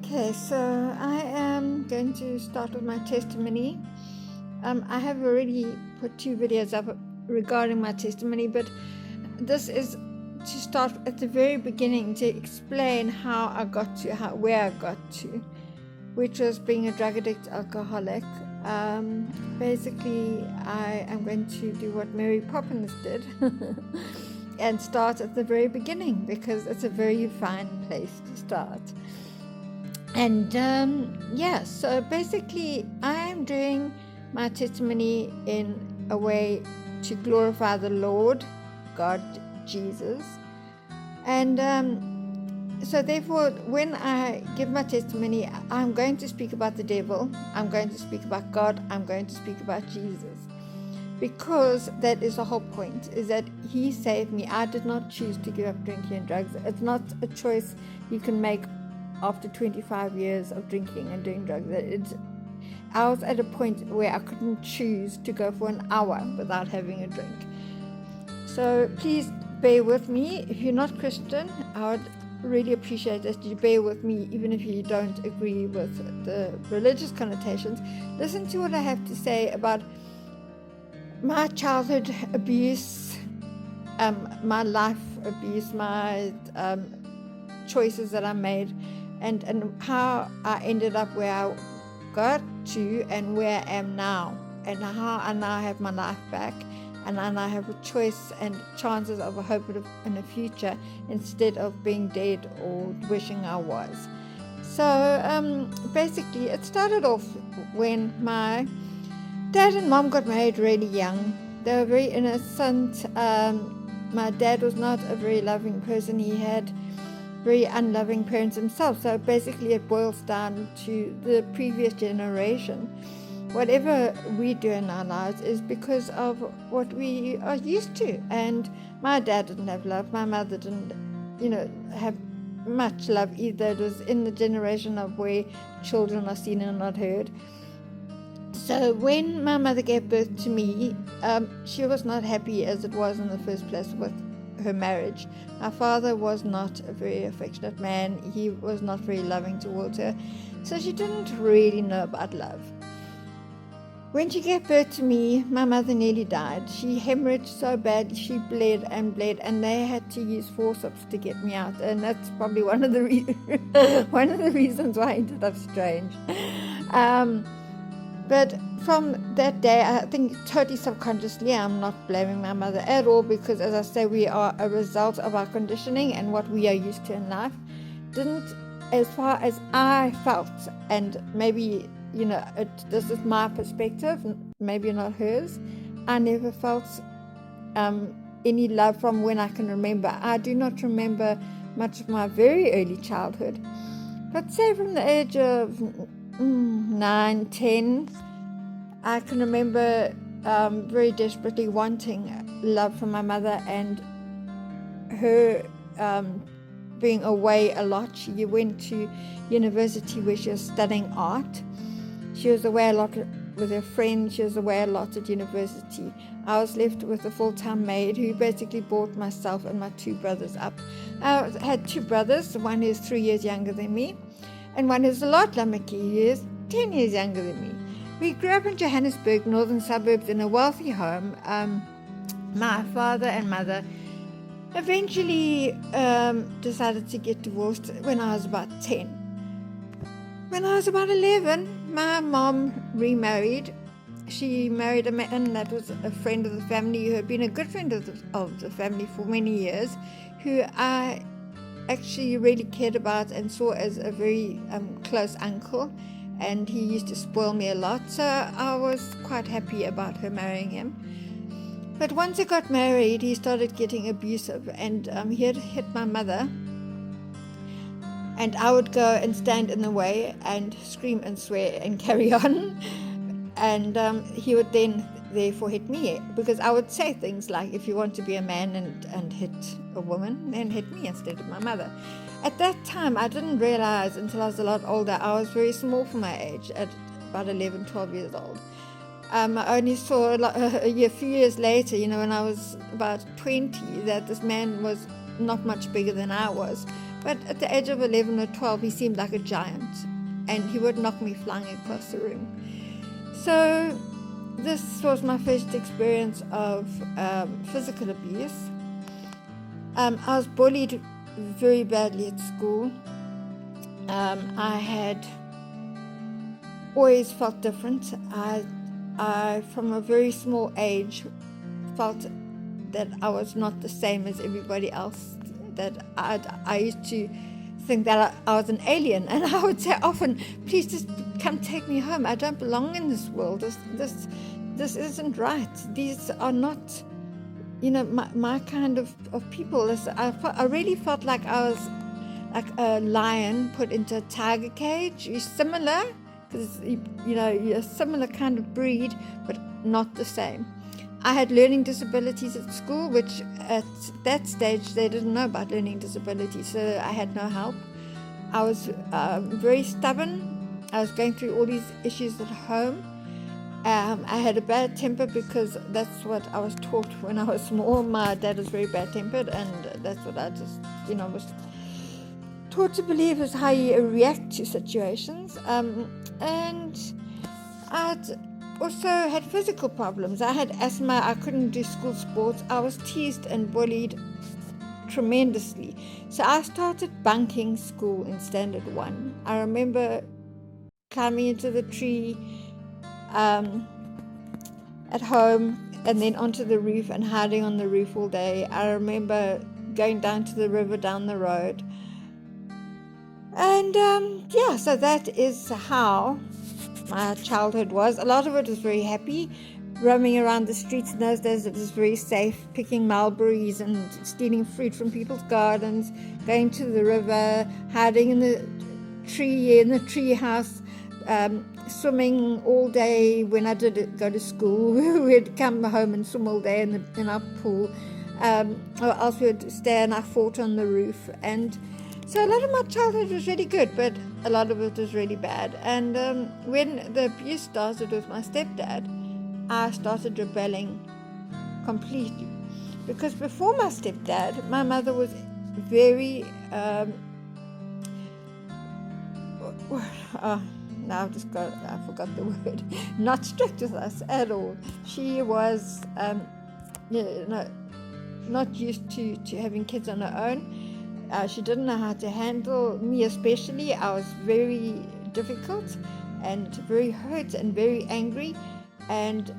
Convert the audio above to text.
Okay, so I am going to start with my testimony. I have already put 2 videos up regarding my testimony, but this is to start at the very beginning to explain how I got to where I got to, which was being a drug addict, alcoholic. Basically, I am going to do what Mary Poppins did and start at the very beginning because it's a very fine place to start. And so basically I am doing my testimony in a way to glorify the Lord, God, Jesus. And so therefore, when I give my testimony, I'm going to speak about the devil, I'm going to speak about God, I'm going to speak about Jesus. Because that is the whole point, is that He saved me. I did not choose to give up drinking and drugs. It's not a choice you can make after 25 years of drinking and doing drugs. I was at a point where I couldn't choose to go for an hour without having a drink. So please bear with me. If you're not Christian, I would really appreciate that you bear with me, even if you don't agree with the religious connotations. Listen to what I have to say about my childhood abuse, my life abuse, my choices that I made, and how I ended up where I got to and where I am now, and how I now have my life back, and I now have a choice and chances of a hope in a future instead of being dead or wishing I was. So basically it started off when my dad and mom got married really young. They were very innocent. My dad was not a very loving person. He had very unloving parents himself. So basically it boils down to the previous generation. Whatever we do in our lives is because of what we are used to. And my dad didn't have love. My mother didn't, have much love either. It was in the generation of where children are seen and not heard. So when my mother gave birth to me, she was not happy as it was in the first place with her marriage. My father was not a very affectionate man. He was not very loving towards her. So she didn't really know about love. When she gave birth to me, my mother nearly died. She hemorrhaged so bad, she bled, and they had to use forceps to get me out. And that's probably one of the reasons why I ended up strange. But from that day, I think totally subconsciously, I'm not blaming my mother at all, because as I say, we are a result of our conditioning and what we are used to in life. Didn't, as far as I felt, and maybe, this is my perspective, maybe not hers, I never felt any love from when I can remember. I do not remember much of my very early childhood. But say from the age of 9, 10, I can remember very desperately wanting love from my mother, and her being away a lot. She went to university where she was studying art. She was away a lot with her friends. She was away a lot at university. I was left with a full-time maid who basically brought myself and my 2 brothers up. I had 2 brothers, one who's 3 years younger than me, and one who's a lot lamaki. He is 10 years younger than me. We grew up in Johannesburg, northern suburbs, in a wealthy home. My father and mother eventually decided to get divorced when I was about 10. When I was about 11, my mom remarried. She married a man that was a friend of the family, who had been a good friend of the family for many years, who I actually really cared about and saw as a very close uncle, and he used to spoil me a lot, so I was quite happy about her marrying him. But once he got married, he started getting abusive, and he had hit my mother, and I would go and stand in the way and scream and swear and carry on, and he would then therefore hit me, because I would say things like, if you want to be a man and hit a woman, then hit me instead of my mother. At that time, I didn't realize until I was a lot older, I was very small for my age, at about 11, 12 years old. I only saw a few years later, when I was about 20, that this man was not much bigger than I was, But at the age of 11 or 12, he seemed like a giant, and he would knock me flying across the room. So this was my first experience of physical abuse. I was bullied very badly at school. I had always felt different. I, from a very small age, felt that I was not the same as everybody else. That I used to think that I was an alien, and I would say often, "Please just come take me home. I don't belong in this world. This isn't right. These are not, my kind of people." I really felt like I was like a lion put into a tiger cage. You're similar, because you're a similar kind of breed, but not the same. I had learning disabilities at school, which at that stage they didn't know about learning disabilities, so I had no help. I was very stubborn. I was going through all these issues at home. I had a bad temper because that's what I was taught when I was small. My dad was very bad-tempered, and that's what I just, was taught to believe is how you react to situations. And I'd also had physical problems. I had asthma. I couldn't do school sports. I was teased and bullied tremendously. So I started bunking school in Standard 1. I remember climbing into the tree at home and then onto the roof and hiding on the roof all day. I remember going down to the river down the road. And so that is how my childhood was. A lot of it was very happy. Roaming around the streets in those days, it was very safe, picking mulberries and stealing fruit from people's gardens, going to the river, hiding in the tree house, swimming all day. When I did go to school, we'd come home and swim all day in our pool, or else we'd stay in our fort on the roof. And so a lot of my childhood was really good, but a lot of it was really bad. And when the abuse started with my stepdad, I started rebelling completely. Because before my stepdad, my mother was very, now I forgot the word, not strict with us at all. She was not used to having kids on her own. She didn't know how to handle me especially. I was very difficult and very hurt and very angry. And